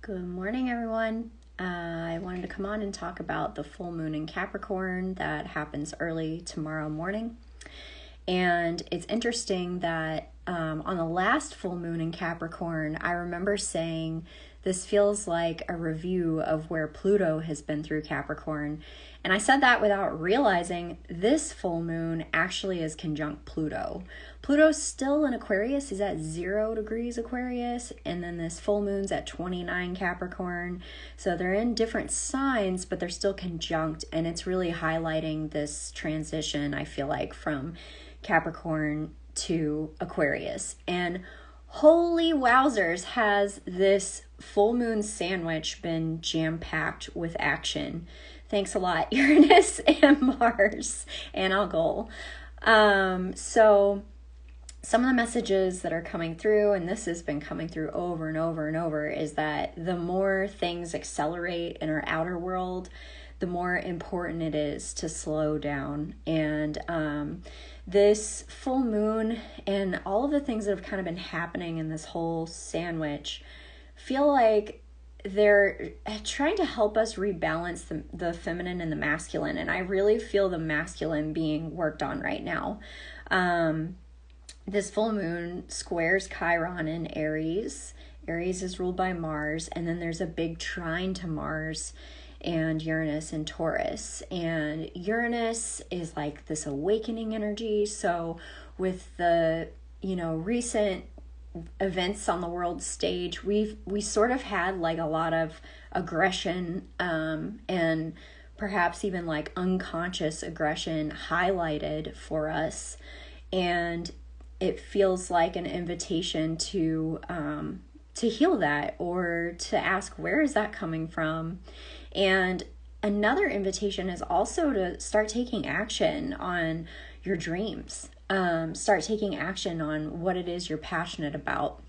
Good morning, everyone. I wanted to come on and talk about the full moon in Capricorn that happens early tomorrow morning. And it's interesting that on the last full moon in Capricorn, I remember saying this feels like a review of where Pluto has been through Capricorn. And I said that without realizing this full moon actually is conjunct Pluto. Pluto's still in Aquarius, is at 0 degrees Aquarius, and then this full moon's at 29 Capricorn. So they're in different signs, but they're still conjunct, and it's really highlighting this transition, I feel like, from Capricorn to Aquarius. And holy wowzers, has this full moon sandwich been jam-packed with action. Thanks a lot, Uranus and Mars and Algol. So some of the messages that are coming through, and this has been coming through over and over and over, is that the more things accelerate in our outer world, the more important it is to slow down. And this full moon and all of the things that have kind of been happening in this whole sandwich feel like they're trying to help us rebalance the feminine and the masculine. And I really feel the masculine being worked on right now. This full moon squares Chiron in Aries. Aries is ruled by Mars. And then there's a big trine to Mars and Uranus in Taurus. And Uranus is like this awakening energy. So with the, recent events on the world stage, we sort of had like a lot of aggression and perhaps even like unconscious aggression highlighted for us. And it feels like an invitation to heal that, or to ask, where is that coming from? And another invitation is also to start taking action on your dreams. Start taking action on what it is you're passionate about.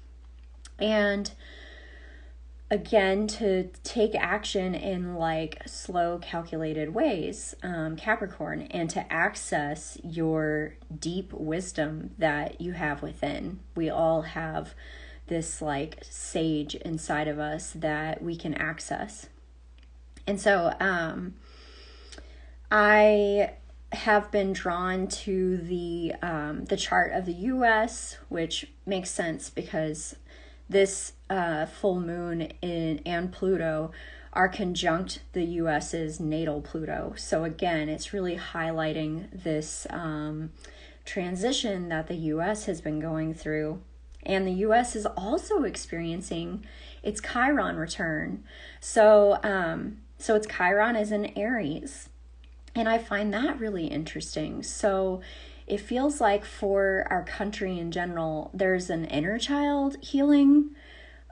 And again, to take action in like slow, calculated ways, Capricorn, and to access your deep wisdom that you have within. We all have this like sage inside of us that we can access. And so I have been drawn to the chart of the U.S., which makes sense because this full moon and Pluto are conjunct the U.S.'s natal Pluto. So again, it's really highlighting this transition that the U.S. has been going through. And the U.S. is also experiencing its Chiron return. So its Chiron is in Aries. And I find that really interesting. So it feels like for our country in general, there's an inner child healing,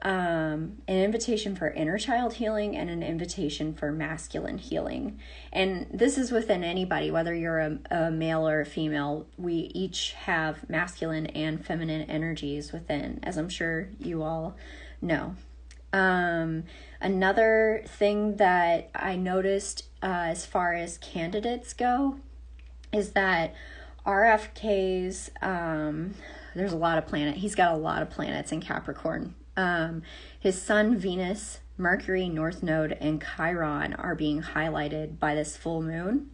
an invitation for inner child healing, and an invitation for masculine healing. And this is within anybody, whether you're a male or a female. We each have masculine and feminine energies within, as I'm sure you all know. Another thing that I noticed as far as candidates go is that RFK's, there's a lot of planets. He's got a lot of planets in Capricorn. His sun, Venus, Mercury, North Node, and Chiron are being highlighted by this full moon.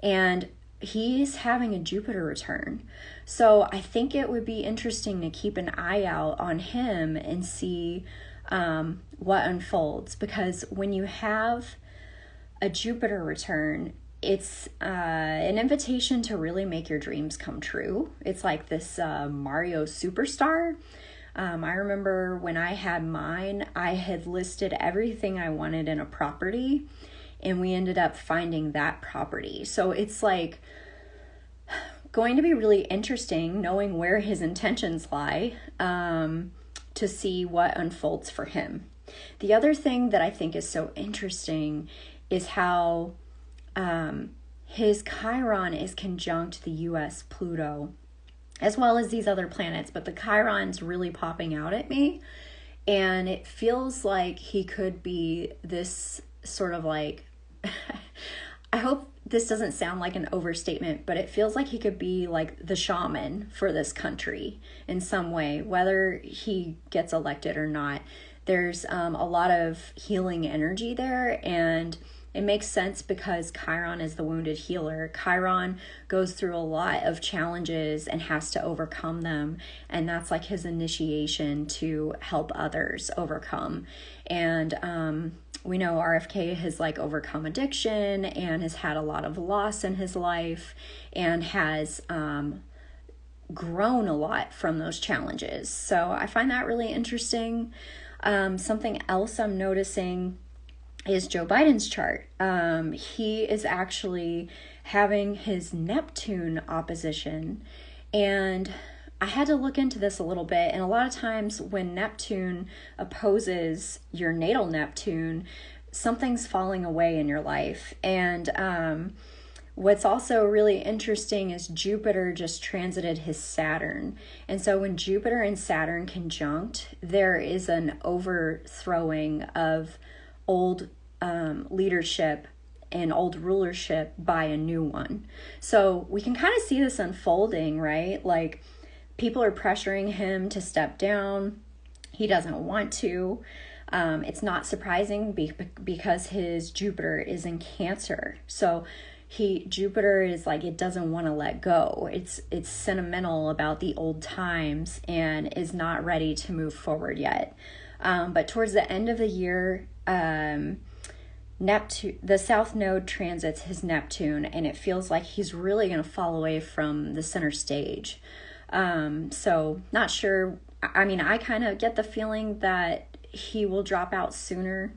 And he's having a Jupiter return. So I think it would be interesting to keep an eye out on him and see what unfolds. Because when you have a Jupiter return, it's an invitation to really make your dreams come true. It's like this Mario superstar. I remember when I had mine, I had listed everything I wanted in a property, and we ended up finding that property. So it's like going to be really interesting knowing where his intentions lie, to see what unfolds for him. The other thing that I think is so interesting is how his Chiron is conjunct the U.S. Pluto, as well as these other planets, but the Chiron's really popping out at me, and it feels like he could be this sort of like, I hope this doesn't sound like an overstatement, but it feels like he could be like the shaman for this country in some way, whether he gets elected or not. there's a lot of healing energy there, and it makes sense because Chiron is the wounded healer. Chiron goes through a lot of challenges and has to overcome them, and that's like his initiation to help others overcome. And we know RFK has like overcome addiction and has had a lot of loss in his life, and has grown a lot from those challenges. So I find that really interesting. Something else I'm noticing is Joe Biden's chart. He is actually having his Neptune opposition, and I had to look into this a little bit. And a lot of times when Neptune opposes your natal Neptune, something's falling away in your life. And what's also really interesting is Jupiter just transited his Saturn. And so when Jupiter and Saturn conjunct, there is an overthrowing of old leadership and old rulership by a new one. So we can kind of see this unfolding, right? Like, people are pressuring him to step down. He doesn't want to. It's not surprising because his Jupiter is in Cancer. So Jupiter is like, it doesn't want to let go. It's sentimental about the old times and is not ready to move forward yet. But towards the end of the year, Neptune, the South Node transits his Neptune, and it feels like he's really going to fall away from the center stage. So not sure. I mean, I kind of get the feeling that he will drop out sooner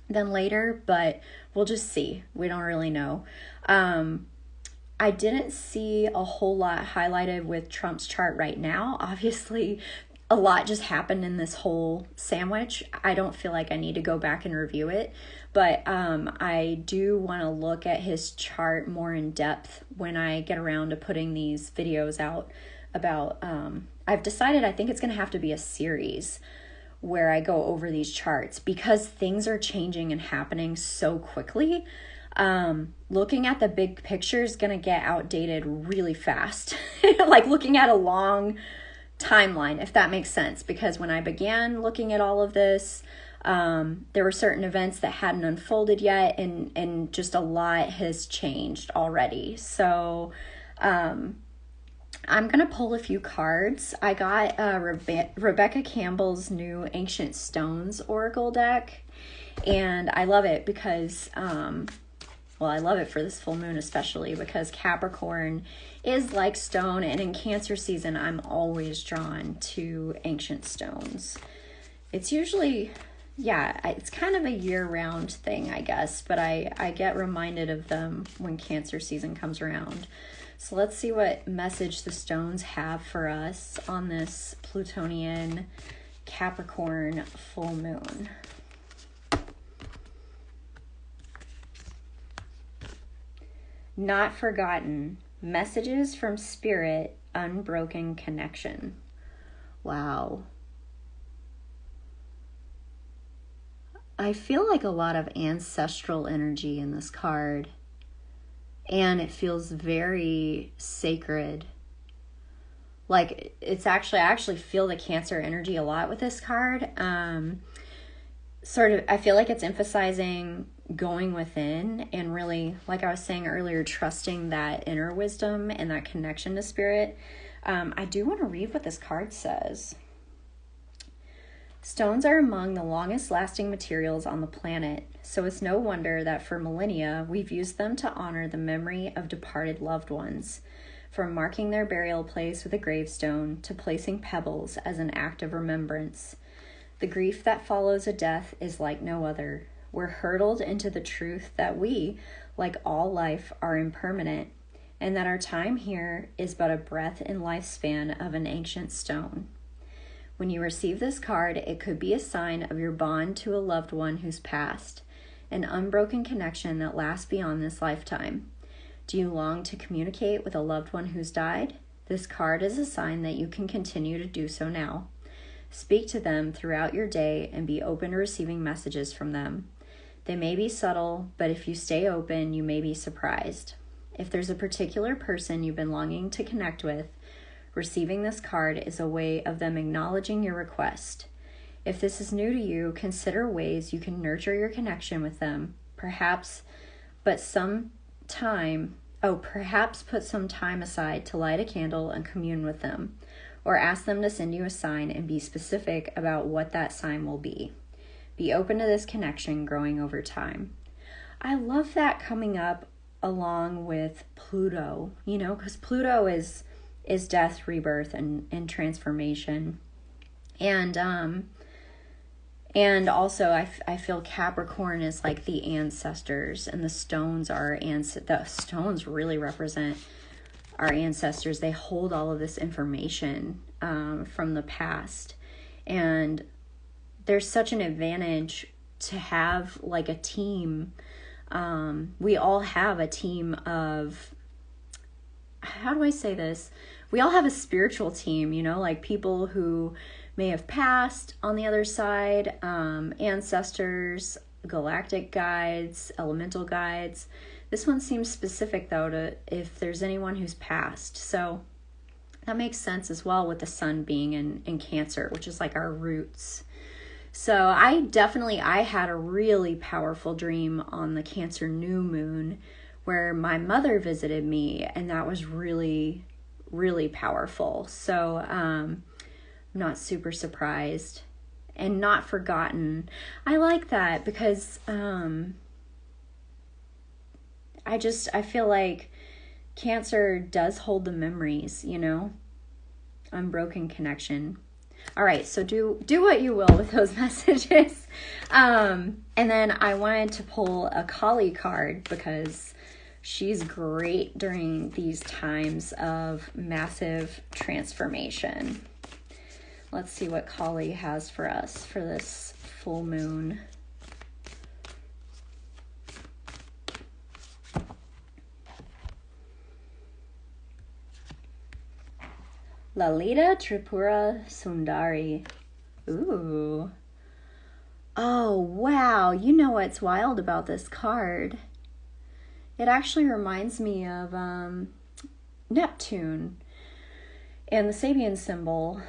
than later, but we'll just see. We don't really know. I didn't see a whole lot highlighted with Trump's chart right now. Obviously, a lot just happened in this whole sandwich. I don't feel like I need to go back and review it, but I do want to look at his chart more in depth when I get around to putting these videos out about, I've decided I think it's going to have to be a series where I go over these charts because things are changing and happening so quickly. Looking at the big picture is going to get outdated really fast. Like looking at a long timeline, if that makes sense, because when I began looking at all of this, there were certain events that hadn't unfolded yet, and just a lot has changed already. So I'm gonna pull a few cards. I got Rebecca Campbell's new Ancient Stones Oracle deck, and I love it because I love it for this full moon, especially because Capricorn is like stone, and in Cancer season, I'm always drawn to ancient stones. It's usually, it's kind of a year-round thing, I guess, but I get reminded of them when Cancer season comes around. So let's see what message the stones have for us on this Plutonian Capricorn full moon. Not forgotten. Messages from spirit. Unbroken connection. Wow. I feel like a lot of ancestral energy in this card. And it feels very sacred. Like I actually feel the Cancer energy a lot with this card. I feel like it's emphasizing going within and really, like I was saying earlier, trusting that inner wisdom and that connection to spirit. I do want to read what this card says. Stones are among the longest lasting materials on the planet, so it's no wonder that for millennia we've used them to honor the memory of departed loved ones, from marking their burial place with a gravestone to placing pebbles as an act of remembrance. The grief that follows a death is like no other. We're hurtled into the truth that we, like all life, are impermanent, and that our time here is but a breath in lifespan of an ancient stone. When you receive this card, it could be a sign of your bond to a loved one who's passed, an unbroken connection that lasts beyond this lifetime. Do you long to communicate with a loved one who's died? This card is a sign that you can continue to do so now. Speak to them throughout your day and be open to receiving messages from them. They may be subtle, but if you stay open, you may be surprised. If there's a particular person you've been longing to connect with, receiving this card is a way of them acknowledging your request. If this is new to you, consider ways you can nurture your connection with them. Perhaps put some time aside to light a candle and commune with them, or ask them to send you a sign and be specific about what that sign will be. Be open to this connection growing over time. I love that coming up along with Pluto, because Pluto is death, rebirth, and transformation. And also I feel Capricorn is like the ancestors, and the stones really represent our ancestors. They hold all of this information from the past, and there's such an advantage to have like a team. We all have a team of, how do I say this? We all have a spiritual team, like people who may have passed on the other side, ancestors, galactic guides, elemental guides. This one seems specific though to if there's anyone who's passed. So that makes sense as well with the sun being in Cancer, which is like our roots. So I had a really powerful dream on the Cancer new moon where my mother visited me, and that was really, really powerful. So I'm not super surprised and not forgotten. I like that because I feel like Cancer does hold the memories, unbroken connection. All right, so do what you will with those messages. And then I wanted to pull a Kali card because she's great during these times of massive transformation. Let's see what Kali has for us for this full moon. Lalita Tripura Sundari. Ooh. Oh, wow. You know what's wild about this card? It actually reminds me of Neptune and the Sabian symbol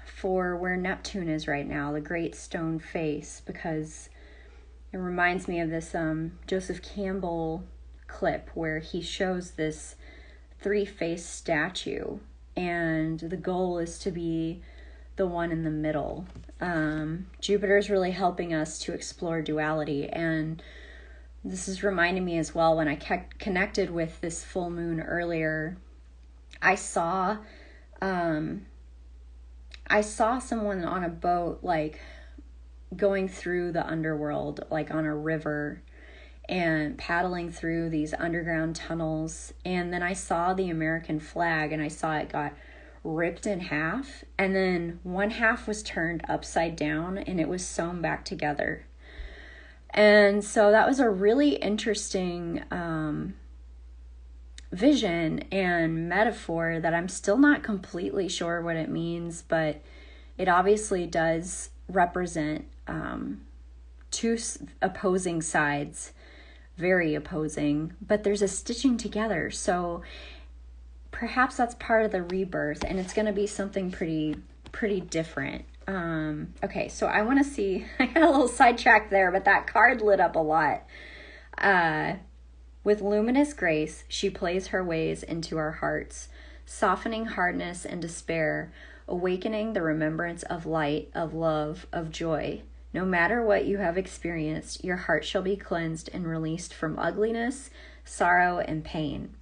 for where Neptune is right now, the great stone face, because it reminds me of this Joseph Campbell clip where he shows this three-faced statue, and the goal is to be the one in the middle. Jupiter is really helping us to explore duality, and this is reminding me as well when I connected with this full moon earlier. I saw someone on a boat, like going through the underworld, like on a river, and paddling through these underground tunnels. And then I saw the American flag, and I saw it got ripped in half, and then one half was turned upside down and it was sewn back together. And so that was a really interesting vision and metaphor that I'm still not completely sure what it means, but it obviously does represent two opposing sides, very opposing, but there's a stitching together. So perhaps that's part of the rebirth, and it's going to be something pretty different. Okay, so I want to see, I got a little sidetracked there, but that card lit up a lot. With luminous grace, she plays her ways into our hearts, softening hardness and despair, awakening the remembrance of light, of love, of joy. No matter what you have experienced, your heart shall be cleansed and released from ugliness, sorrow, and pain.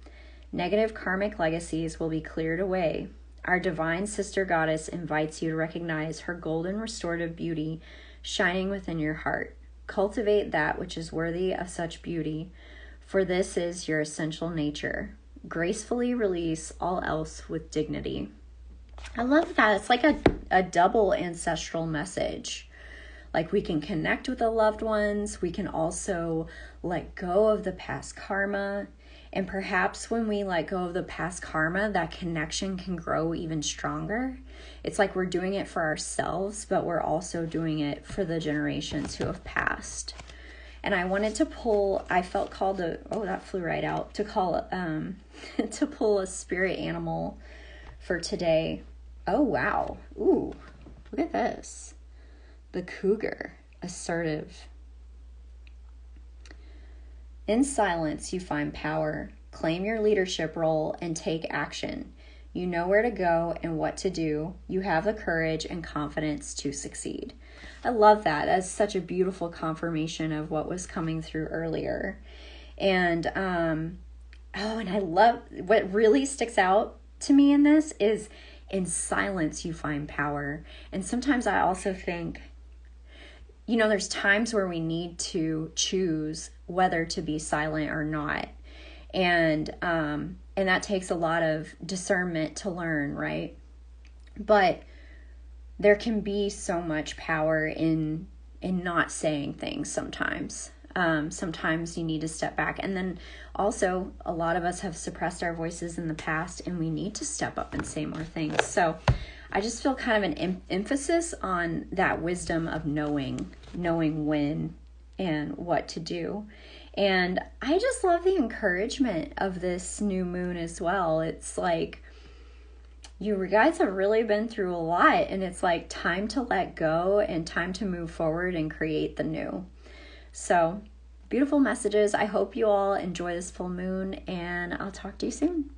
Negative karmic legacies will be cleared away. Our divine sister goddess invites you to recognize her golden restorative beauty shining within your heart. Cultivate that which is worthy of such beauty, for this is your essential nature. Gracefully release all else with dignity. I love that. It's like a double ancestral message. Like, we can connect with the loved ones. We can also let go of the past karma. And perhaps when we let go of the past karma, that connection can grow even stronger. It's like we're doing it for ourselves, but we're also doing it for the generations who have passed. And I wanted to pull, I felt called to, oh, that flew right out, to pull a spirit animal for today. Oh, wow. Ooh, look at this. the cougar, assertive. In silence, you find power. Claim your leadership role and take action. You know where to go and what to do. You have the courage and confidence to succeed. I love that. That's such a beautiful confirmation of what was coming through earlier. And, and I love what really sticks out to me in this is in silence, you find power. And sometimes I also think, there's times where we need to choose whether to be silent or not. And that takes a lot of discernment to learn, right? But there can be so much power in not saying things sometimes. Sometimes you need to step back. And then also, a lot of us have suppressed our voices in the past, and we need to step up and say more things. So I just feel kind of an emphasis on that wisdom of knowing when and what to do. And I just love the encouragement of this new moon as well. It's like, you guys have really been through a lot, and it's like time to let go and time to move forward and create the new. So beautiful messages. I hope you all enjoy this full moon, and I'll talk to you soon.